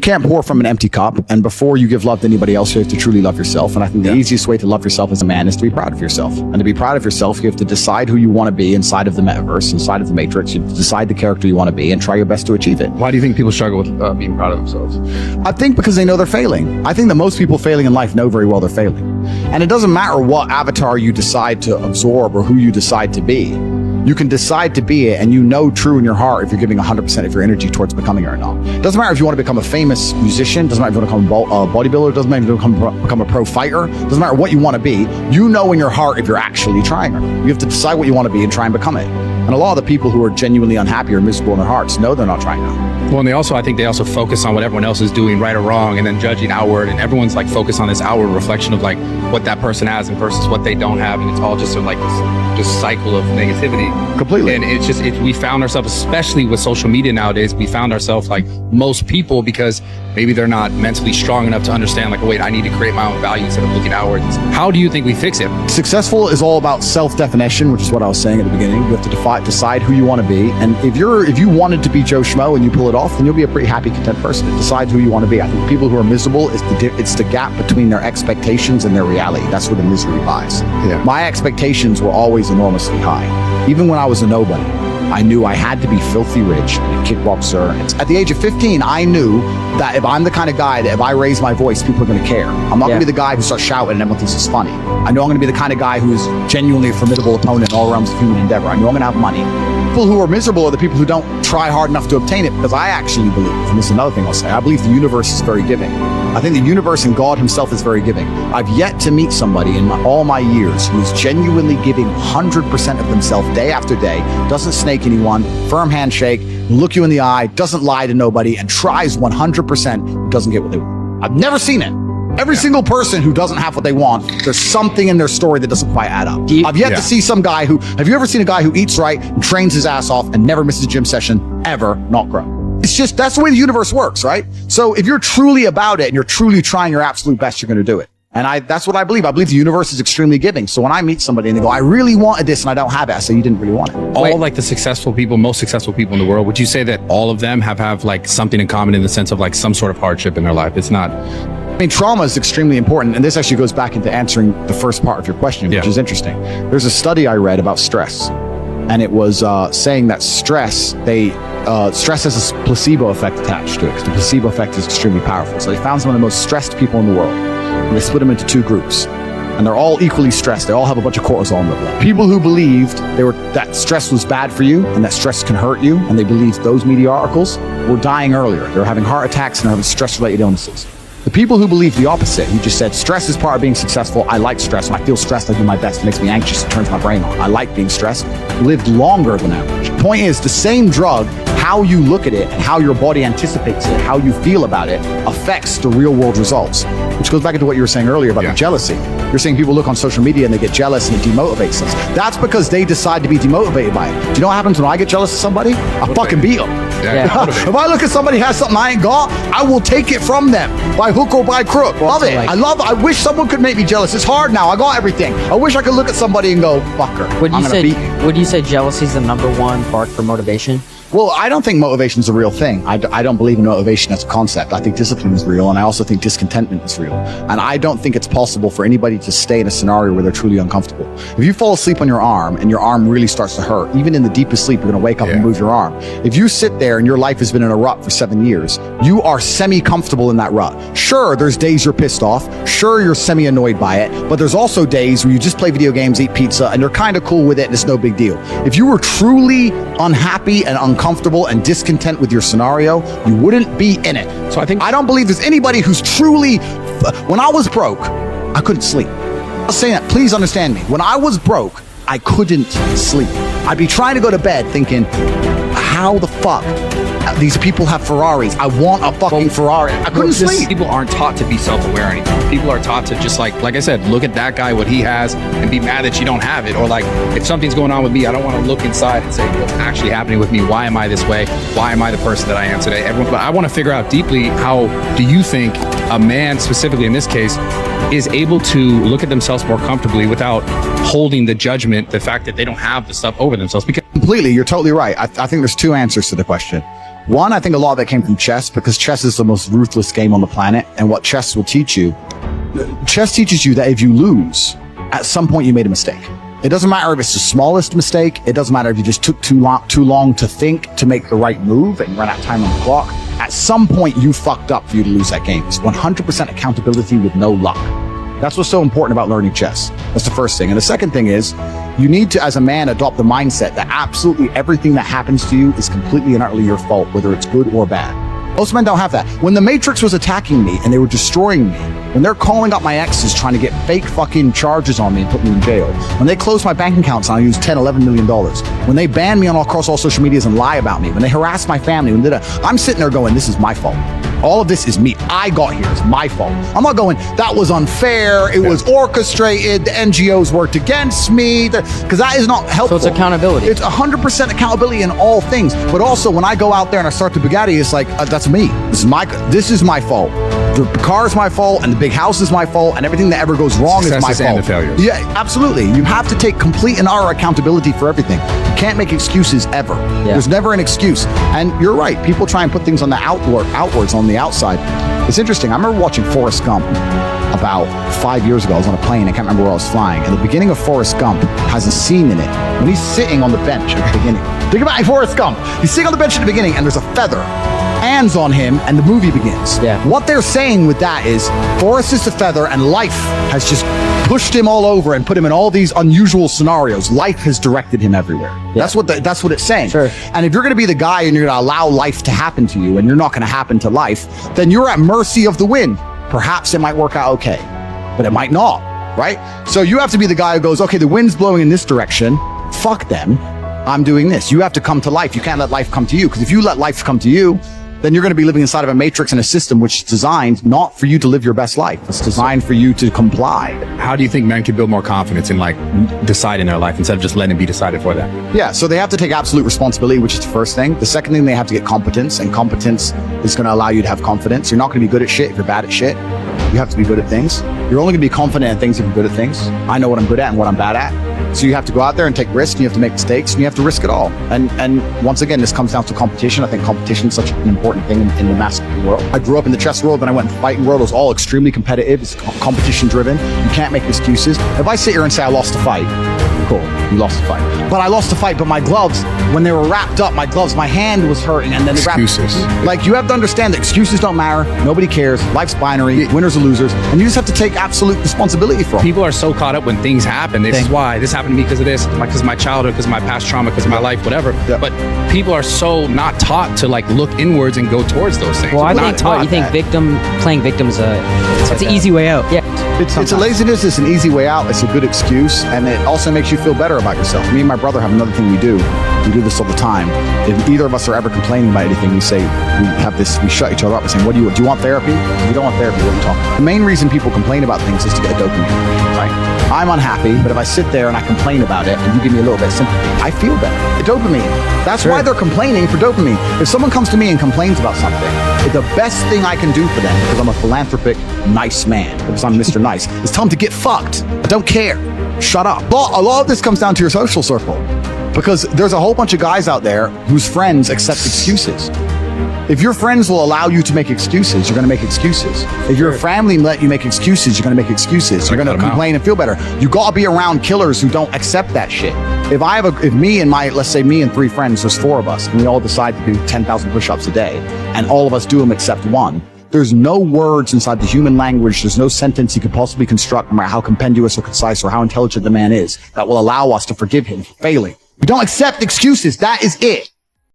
can't pour from an empty cup. And before you give love to anybody else, you have to truly love yourself. And I think the easiest way to love yourself as a man is to be proud of yourself. And to be proud of yourself, you have to decide who you want to be inside of the metaverse, inside of the matrix. You have to decide the character you want to be and try your best to achieve it. Why do you think people struggle with being proud of themselves? I think because they know they're failing. I think that most people failing in life know very well they're failing. And it doesn't matter what avatar you decide to absorb or who you decide to be. You can decide to be it, and you know true in your heart if you're giving 100% of your energy towards becoming it or not. It doesn't matter if you want to become a famous musician, doesn't matter if you want to become a bodybuilder, doesn't matter if you want to become a pro fighter, doesn't matter what you want to be, you know in your heart if you're actually trying or not. You have to decide what you want to be and try and become it. And a lot of the people who are genuinely unhappy or miserable in their hearts know they're not trying now. Well, and I think they also focus on what everyone else is doing right or wrong, and then judging outward, and everyone's like focused on this outward reflection of like what that person has and versus what they don't have, and it's all just like this cycle of negativity. Completely. And it's just, we found ourselves, especially with social media nowadays, we found ourselves like most people, because maybe they're not mentally strong enough to understand like, wait, I need to create my own value instead of looking outwards. How do you think we fix it? Successful is all about self-definition, which is what I was saying at the beginning. You have to decide who you want to be. And if you wanted to be Joe Schmo and you pull it off, then you'll be a pretty happy, content person. Decide who you want to be. I think people who are miserable, it's the gap between their expectations and their reality. That's where the misery lies. Yeah. My expectations were always enormously high. Even when I was a nobody, I knew I had to be filthy rich and a kickboxer. At the age of 15, I knew that if I'm the kind of guy that if I raise my voice, people are going to care. I'm not going to be the guy who starts shouting and everyone thinks it's funny. I know I'm going to be the kind of guy who is genuinely a formidable opponent in all realms of human endeavor. I know I'm going to have money. People who are miserable are the people who don't try hard enough to obtain it, because I actually believe, and this is another thing I'll say, I believe the universe is very giving. I think the universe and God himself is very giving. I've yet to meet somebody in all my years who is genuinely giving 100% of themselves day after day, doesn't snake anyone, firm handshake, look you in the eye, doesn't lie to nobody, and tries 100%, doesn't get what they want. I've never seen it. Every single person who doesn't have what they want, there's something in their story that doesn't quite add up. I've yet to see some guy who, have you ever seen a guy who eats right and trains his ass off and never misses a gym session, ever not grow? It's just, that's the way the universe works, right? So if you're truly about it and you're truly trying your absolute best, you're going to do it. And that's what I believe. I believe the universe is extremely giving. So when I meet somebody and they go, I really wanted this and I don't have it, I say, you didn't really want it. All like the successful people, most successful people in the world, would you say that all of them have like something in common in the sense of like some sort of hardship in their life? It's not... I mean, trauma is extremely important, and this actually goes back into answering the first part of your question, which is interesting. There's a study I read about stress, and it was saying that stress has a placebo effect attached to it, because the placebo effect is extremely powerful. So they found some of the most stressed people in the world, and they split them into two groups, and they're all equally stressed. They all have a bunch of cortisol in their blood. People who believed that stress was bad for you and that stress can hurt you, and they believed those media articles, were dying earlier. They were having heart attacks and they're having stress-related illnesses. The people who believe the opposite, who just said, stress is part of being successful. I like stress. When I feel stressed, I do my best. It makes me anxious. It turns my brain on. I like being stressed. Lived longer than average. Point is, the same drug, how you look at it and how your body anticipates it, how you feel about it, affects the real world results. Which goes back into what you were saying earlier about the jealousy. You're saying people look on social media and they get jealous and it demotivates us. That's because they decide to be demotivated by it. Do you know what happens when I get jealous of somebody? I fucking beat them. If I look at somebody who has something I ain't got, I will take it from them by hook or by crook. Love it. I wish someone could make me jealous. It's hard now. I got everything. I wish I could look at somebody and go, fucker, Would you say jealousy is the #1 part for motivation? Well, I don't think motivation is a real thing. I don't believe in motivation as a concept. I think discipline is real, and I also think discontentment is real. And I don't think it's possible for anybody to stay in a scenario where they're truly uncomfortable. If you fall asleep on your arm and your arm really starts to hurt, even in the deepest sleep, you're going to wake up and move your arm. If you sit there and your life has been in a rut for 7 years, you are semi-comfortable in that rut. Sure, there's days you're pissed off. Sure, you're semi-annoyed by it. But there's also days where you just play video games, eat pizza, and you're kind of cool with it, and it's no big deal. If you were truly unhappy and uncomfortable and discontent with your scenario, you wouldn't be in it. So I don't believe there's anybody who's truly... When I was broke, I couldn't sleep. I was saying that, please understand me. When I was broke, I couldn't sleep. I'd be trying to go to bed thinking, how the fuck? These people have Ferraris. I want a fucking Ferrari. I couldn't sleep. People aren't taught to be self-aware anymore. People are taught to just like I said, look at that guy, what he has, and be mad that you don't have it. Or like, if something's going on with me, I don't want to look inside and say, what's actually happening with me? Why am I this way? Why am I the person that I am today? But I want to figure out deeply, how do you think a man, specifically in this case, is able to look at themselves more comfortably without holding the judgment, the fact that they don't have the stuff over themselves? Because completely, you're totally right. I think there's two answers to the question. One, I think a lot of that came from chess, because chess is the most ruthless game on the planet. And what chess will teach you, chess teaches you that if you lose, at some point you made a mistake. It doesn't matter if it's the smallest mistake. It doesn't matter if you just took too long to think to make the right move and run out of time on the clock. At some point you fucked up for you to lose that game. It's 100% accountability with no luck. That's what's so important about learning chess. That's the first thing. And the second thing is, you need to, as a man, adopt the mindset that absolutely everything that happens to you is completely and utterly your fault, whether it's good or bad. Most men don't have that. When the Matrix was attacking me and they were destroying me, when they're calling up my exes trying to get fake fucking charges on me and put me in jail, when they closed my bank accounts and I used $10, $11 million, when they banned me across all social medias and lie about me, when they harassed my family, I'm sitting there going, this is my fault. All of this is me. I got here. It's my fault. I'm not going, that was unfair. It was orchestrated. The NGOs worked against me. Because that is not helpful. So it's accountability. It's 100% accountability in all things. But also, when I go out there and I start the Bugatti, it's like, that's me. This is my fault. The car is my fault, and the big house is my fault, and everything that ever goes wrong is my fault. And the failures. Yeah, absolutely. You have to take complete and utter accountability for everything. You can't make excuses ever. Yeah. There's never an excuse. And you're right. People try and put things on the outwards on the outside. It's interesting. I remember watching Forrest Gump about 5 years ago. I was on a plane. I can't remember where I was flying. And the beginning of Forrest Gump has a scene in it when he's sitting on the bench at the beginning. Think about Forrest Gump. He's sitting on the bench at the beginning, and there's a feather lands on him, and the movie begins. Yeah. What they're saying with that is Forrest is the feather, and life has just pushed him all over and put him in all these unusual scenarios. Life has directed him everywhere. Yeah. That's what it's saying. Sure. And if you're going to be the guy and you're going to allow life to happen to you, and you're not going to happen to life, then you're at mercy of the wind. Perhaps it might work out okay, but it might not, right? So you have to be the guy who goes, okay, the wind's blowing in this direction. Fuck them. I'm doing this. You have to come to life. You can't let life come to you, because if you let life come to you, then you're going to be living inside of a matrix and a system which is designed not for you to live your best life. It's designed for you to comply. How do you think men can build more confidence in like deciding their life instead of just letting it be decided for them? Yeah, so they have to take absolute responsibility, which is the first thing. The second thing, they have to get competence, and competence is going to allow you to have confidence. You're not going to be good at shit if you're bad at shit. You have to be good at things. You're only going to be confident in things if you're good at things. I know what I'm good at and what I'm bad at. So you have to go out there and take risks, and you have to make mistakes, and you have to risk it all. And once again, this comes down to competition. I think competition is such an important thing in the masculine world. I grew up in the chess world, then I went in the fighting world. It was all extremely competitive. It's competition driven. You can't make excuses. If I sit here and say I lost a fight, cool, you lost the fight. But I lost the fight, but my gloves, when they were wrapped up, my hand was hurting, and then they excuses. Like, you have to understand that excuses don't matter. Nobody cares. Life's binary. Winners or losers. And you just have to take absolute responsibility for it. People are so caught up when things happen. This is why this happened to me, because of this, because of my childhood, because of my past trauma, because of my life, whatever. Yeah. But people are so not taught to like look inwards and go towards those things. Well, I think playing victim's it's an easy way out. Yeah. It's a laziness, it's an easy way out, it's a good excuse, and it also makes you feel better about yourself. Me and my brother have another thing we do this all the time. If either of us are ever complaining about anything, we shut each other up and say, do you want therapy? If you don't want therapy, what are you talking about? The main reason people complain about things is to get a dopamine, right? I'm unhappy, but if I sit there and I complain about it and you give me a little bit of sympathy, I feel better. The dopamine. That's why they're complaining for dopamine. If someone comes to me and complains about something, the best thing I can do for them, because I'm a philanthropic, nice man, because I'm Mr. Nice, is tell them to get fucked. I don't care. Shut up. A lot of this comes down to your social circle, because there's a whole bunch of guys out there whose friends accept excuses. If your friends will allow you to make excuses, you're going to make excuses. If your family let you make excuses, you're going to make excuses. You're going to complain and feel better. You got to be around killers who don't accept that shit. Let's say me and 3 friends, there's 4 of us, and we all decide to do 10,000 push-ups a day, and all of us do them except one. There's no words inside the human language, there's no sentence you could possibly construct, no matter how compendious or concise or how intelligent the man is, that will allow us to forgive him for failing. We don't accept excuses. That is it.